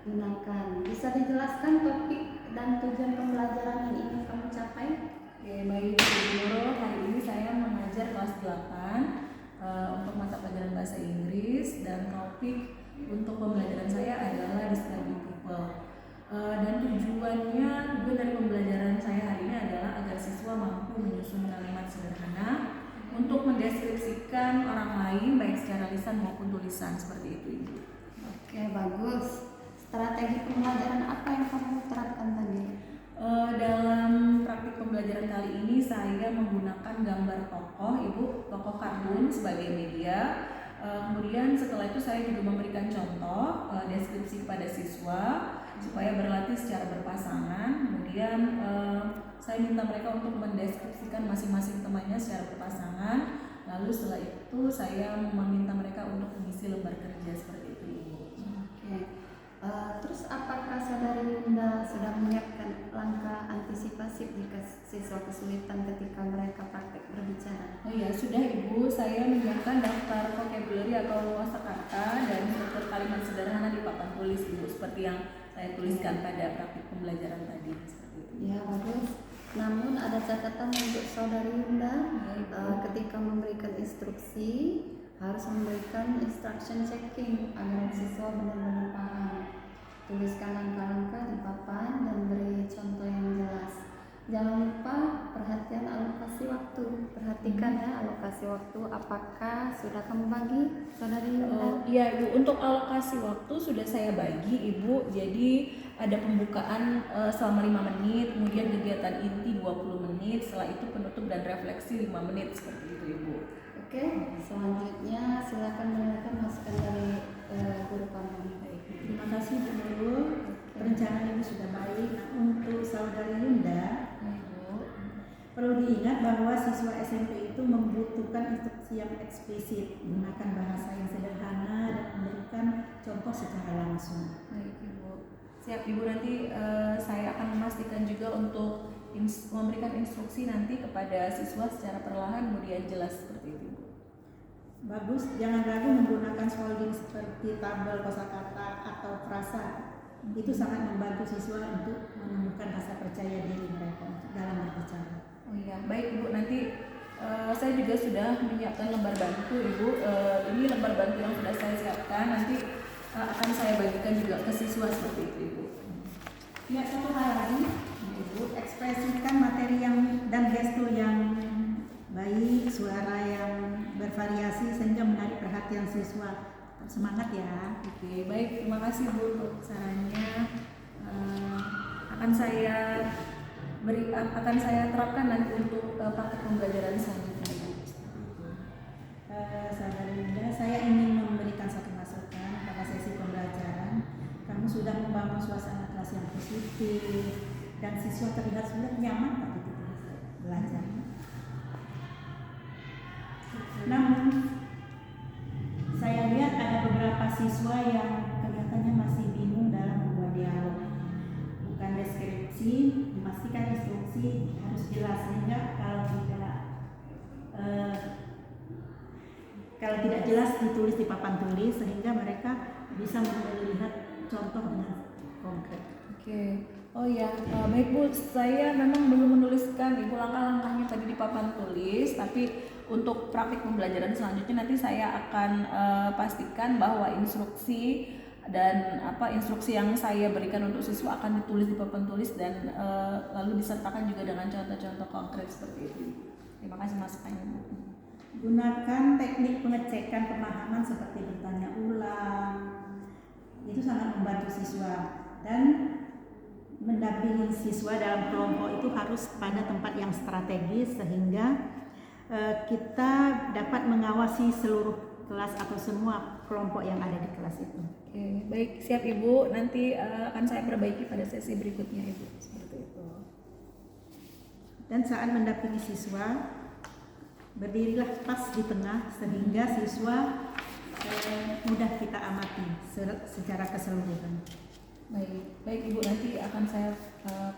gunakan. Bisa dijelaskan topik dan tujuan pembelajaran yang ingin kamu capai? Oke, baik Bu Nurul, hari ini saya mengajar kelas 8 untuk mata pelajaran bahasa Inggris, dan topik untuk pembelajaran saya adalah describing people. Dan tujuan dari pembelajaran saya hari ini adalah agar siswa mampu menyusun kalimat sederhana untuk mendeskripsikan orang lain baik secara lisan maupun tulisan, seperti itu Ibu. Oke, bagus. Strategi pembelajaran apa yang kamu terapkan tadi? Dalam praktik pembelajaran kali ini saya menggunakan gambar tokoh Ibu, tokoh kartun sebagai media. Kemudian setelah itu saya juga memberikan contoh deskripsi kepada siswa supaya berlatih secara berpasangan. Kemudian saya minta mereka untuk mendeskripsikan masing-masing temannya secara berpasangan. Lalu setelah itu saya meminta mereka untuk mengisi lembar kerja, seperti itu Ibu. Oke. Terus apakah saudari Linda sudah menyiapkan langkah antisipasi jika siswa kesulitan ketika mereka praktek berbicara? Oh iya, sudah Ibu. Saya menyiapkan daftar vocabulary atau kosakata dan struktur kalimat sederhana di papan tulis Ibu, seperti yang saya tuliskan pada praktik pembelajaran tadi, seperti itu. Ya, bagus. Namun ada catatan untuk saudari Linda, ketika memberikan instruksi harus memberikan instruction checking agar siswa benar-benar paham. Tuliskan langkah-langkah di papan dan beri contoh yang jelas. Jangan lupa perhatian alokasi waktu. Perhatikan ya alokasi waktu. Apakah sudah kamu bagi, saudari Linda? Iya Ibu, untuk alokasi waktu sudah saya bagi Ibu. Jadi ada pembukaan selama 5 menit, kemudian kegiatan inti 20 menit, setelah itu penutup dan refleksi 5 menit, seperti itu Ibu. Oke, selanjutnya silakan mendengarkan masukan dari guru kamu. Terima kasih Bu Nurul. Perencanaan ini sudah baik. Untuk saudari Linda, perlu diingat bahwa siswa SMP itu membutuhkan instruksi yang eksplisit, menggunakan bahasa yang sederhana dan memberikan contoh secara langsung. Baik Ibu. Siap Ibu, nanti saya akan memastikan juga untuk memberikan instruksi nanti kepada siswa secara perlahan kemudian jelas, seperti itu Ibu. Bagus, jangan ragu menggunakan solding seperti tabel kosakata atau frasa. Itu sangat membantu siswa untuk menemukan rasa percaya diri mereka dalam berbicara. Oh iya, baik Ibu, nanti saya juga sudah menyiapkan lembar bantu Ibu. Ini lembar bantu yang sudah saya siapkan, nanti akan saya bagikan juga ke siswa, seperti itu Ibu. Ya, satu hal lagi, Ibu, ekspresikan materi dan gestur yang baik, suara yang bervariasi sehingga menarik perhatian siswa. Semangat ya. Oke, baik, terima kasih Bu untuk sarannya. Akan saya terapkan nanti untuk praktek pembelajaran selanjutnya Ibu. Saudara Linda, saya ingin memberikan satu masukan pada sesi pembelajaran. Kamu sudah membangun suasana kelas yang positif dan siswa terlihat sudah nyaman pada belajar. Namun saya lihat ada beberapa siswa yang kelihatannya masih bingung dalam membuat dialog. Bukan deskripsi, memastikan instruksi harus jelas sehingga kalau tidak jelas ditulis di papan tulis sehingga mereka bisa melihat contoh dengan konkret. Oke. Oh ya, baik Bu, saya memang belum menuliskan Ibu langkah-langkahnya tadi di papan tulis, tapi untuk praktik pembelajaran selanjutnya nanti saya akan pastikan bahwa instruksi yang saya berikan untuk siswa akan ditulis di papan tulis dan lalu disertakan juga dengan contoh-contoh konkret, seperti itu. Terima kasih masukannya Bu. Gunakan teknik pengecekan pemahaman seperti bertanya ulang. Itu sangat membantu siswa, dan mendampingi siswa dalam kelompok itu harus pada tempat yang strategis sehingga kita dapat mengawasi seluruh kelas atau semua kelompok yang ada di kelas itu. Oke, baik, siap Ibu. Nanti akan saya perbaiki pada sesi berikutnya Ibu, seperti itu. Dan saat mendampingi siswa, berdirilah pas di tengah sehingga siswa mudah kita amati secara keseluruhan. Baik Ibu, nanti akan saya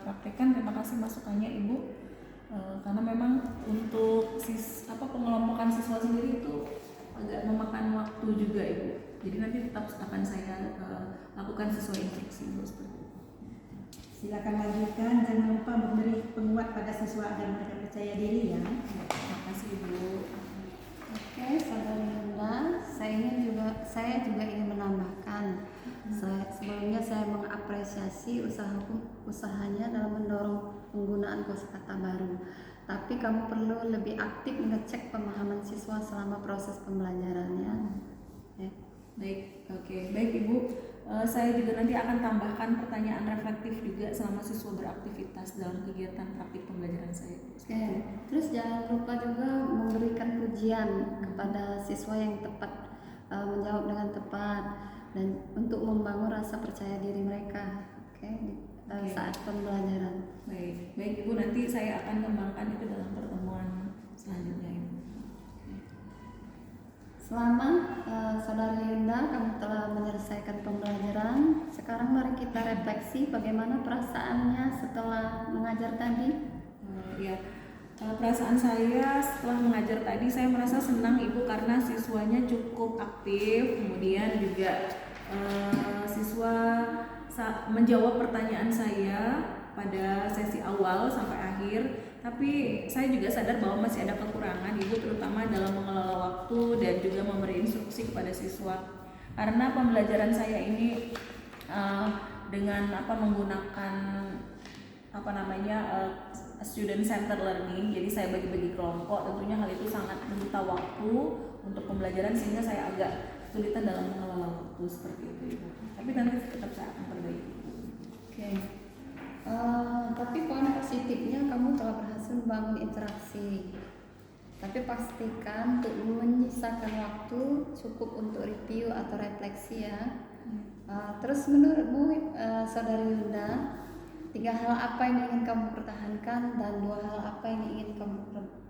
praktekkan. Terima kasih masukannya Ibu. Karena memang untuk pengelompokan siswa sendiri itu agak memakan waktu juga Ibu. Jadi nanti tetap akan saya lakukan sesuai instruksi Ibu seperti itu. Silakan lanjutkan, jangan lupa memberi penguat pada siswa agar mereka percaya diri ya. Terima kasih Ibu. Oke, Saudari Linda, saya juga ingin menambahkan. Sebelumnya saya mengapresiasi usahanya dalam mendorong penggunaan kosakata baru. Tapi kamu perlu lebih aktif mengecek pemahaman siswa selama proses pembelajarannya. Ya. Baik, oke, baik Ibu. Saya juga nanti akan tambahkan pertanyaan reflektif juga selama siswa beraktivitas dalam kegiatan praktik pembelajaran saya. Oke. Terus jangan lupa juga memberikan pujian kepada siswa yang tepat, menjawab dengan tepat, dan untuk membangun rasa percaya diri mereka. Oke. Saat pembelajaran. Baik, baik Ibu, nanti saya akan kembangkan itu dalam pertemuan selanjutnya Ibu. Selama Saudari Linda, kamu telah menyelesaikan pembelajaran. Sekarang mari kita refleksi bagaimana perasaannya setelah mengajar tadi. Ya, perasaan saya setelah mengajar tadi, saya merasa senang Ibu karena siswanya cukup aktif, kemudian juga siswa menjawab pertanyaan saya pada sesi awal sampai akhir. Tapi saya juga sadar bahwa masih ada kekurangan Ibu, terutama dalam mengelola waktu dan juga memberi instruksi kepada siswa. Karena pembelajaran saya ini dengan menggunakan student center learning, jadi saya bagi-bagi kelompok, tentunya hal itu sangat menyita waktu untuk pembelajaran sehingga saya agak kesulitan dalam mengelola waktu seperti itu Ibu. Tapi nanti tetap saya akan perbaiki. Oke. Tapi poin positifnya kamu telah berhasil membangun interaksi. Tapi pastikan untuk menyisakan waktu cukup untuk review atau refleksi ya. Terus menurutmu Saudari Linda, 3 hal apa yang ingin kamu pertahankan dan 2 hal apa yang ingin kamu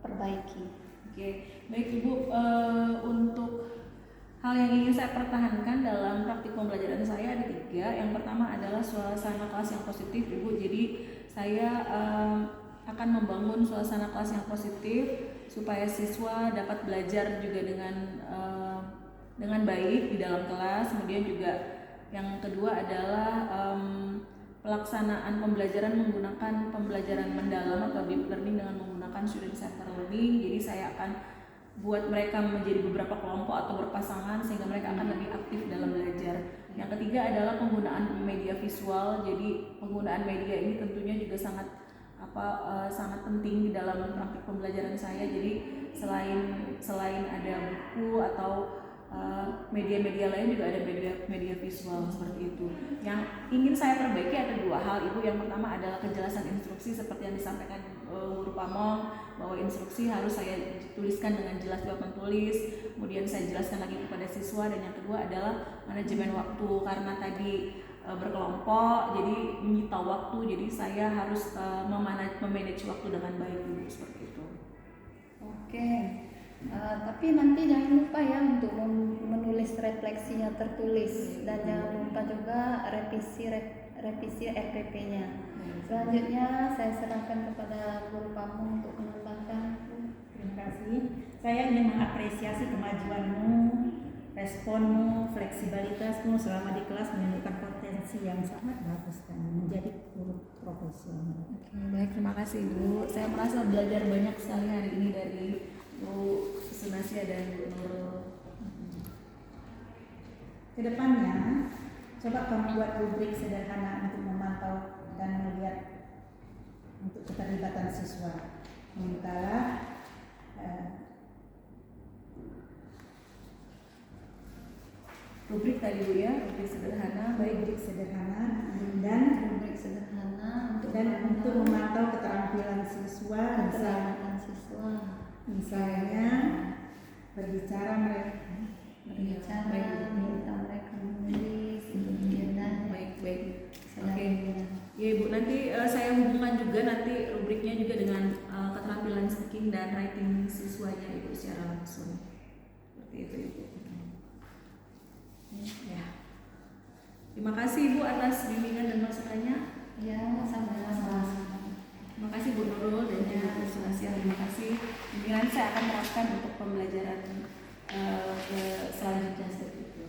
perbaiki? Oke, baik Ibu, untuk hal yang ingin saya pertahankan dalam praktik pembelajaran saya ada 3. Yang pertama adalah suasana kelas yang positif Ibu. Jadi saya akan membangun suasana kelas yang positif supaya siswa dapat belajar juga dengan baik di dalam kelas. Kemudian juga yang kedua adalah pelaksanaan pembelajaran menggunakan pembelajaran mendalam atau deep learning dengan menggunakan student center learning. Jadi saya akan buat mereka menjadi beberapa kelompok atau berpasangan sehingga mereka akan lebih aktif dalam belajar. Yang ketiga adalah penggunaan media visual. Jadi penggunaan media ini tentunya juga sangat penting di dalam praktik pembelajaran saya. Jadi selain ada buku atau media-media lain juga ada media visual seperti itu. Yang ingin saya perbaiki ada 2 hal Ibu. Yang pertama adalah kejelasan instruksi seperti yang disampaikan Guru Pamong, bahwa instruksi harus saya tuliskan dengan jelas di papan tulis. Kemudian saya jelaskan lagi kepada siswa. Dan yang kedua adalah manajemen waktu, karena tadi berkelompok jadi menyita waktu, jadi saya harus memanage waktu dengan baik Ibu, seperti itu. Oke. Tapi nanti jangan lupa ya untuk menulis refleksinya tertulis, dan jangan lupa juga revisi RPP-nya. Selanjutnya saya serahkan kepada Guru Pamong untuk menambahkan. Terima kasih. Saya ingin mengapresiasi kemajuanmu, responmu, fleksibilitasmu selama di kelas menunjukkan potensi yang sangat bagus dan menjadi guru profesional. Oke, baik, terima kasih Ibu. Saya merasa belajar banyak sekali hari ini dari Bu Sunasia dan Bu Nurul. Kedepannya, coba kamu buat rubrik sederhana untuk memantau dan melihat untuk keterlibatan siswa. Mintalah Rubrik tadi Bu ya, rubrik sederhana, baik rubrik sederhana Dan rubrik sederhana untuk memantau keterampilan siswa. Misalnya berbicara mereka minta mereka menulis dan baik. Oke. Ya Ibu, nanti saya hubungkan juga nanti rubriknya juga dengan keterampilan speaking dan writing siswanya Ibu secara langsung. Seperti itu Ibu. Ya. Terima kasih Ibu atas bimbingan dan masukannya. ya sama-sama. Terima kasih Bu Nurul dan juga Bu Sunasia. Terima kasih. Bimbingan saya akan terapkan untuk pembelajaran selanjutnya seperti itu.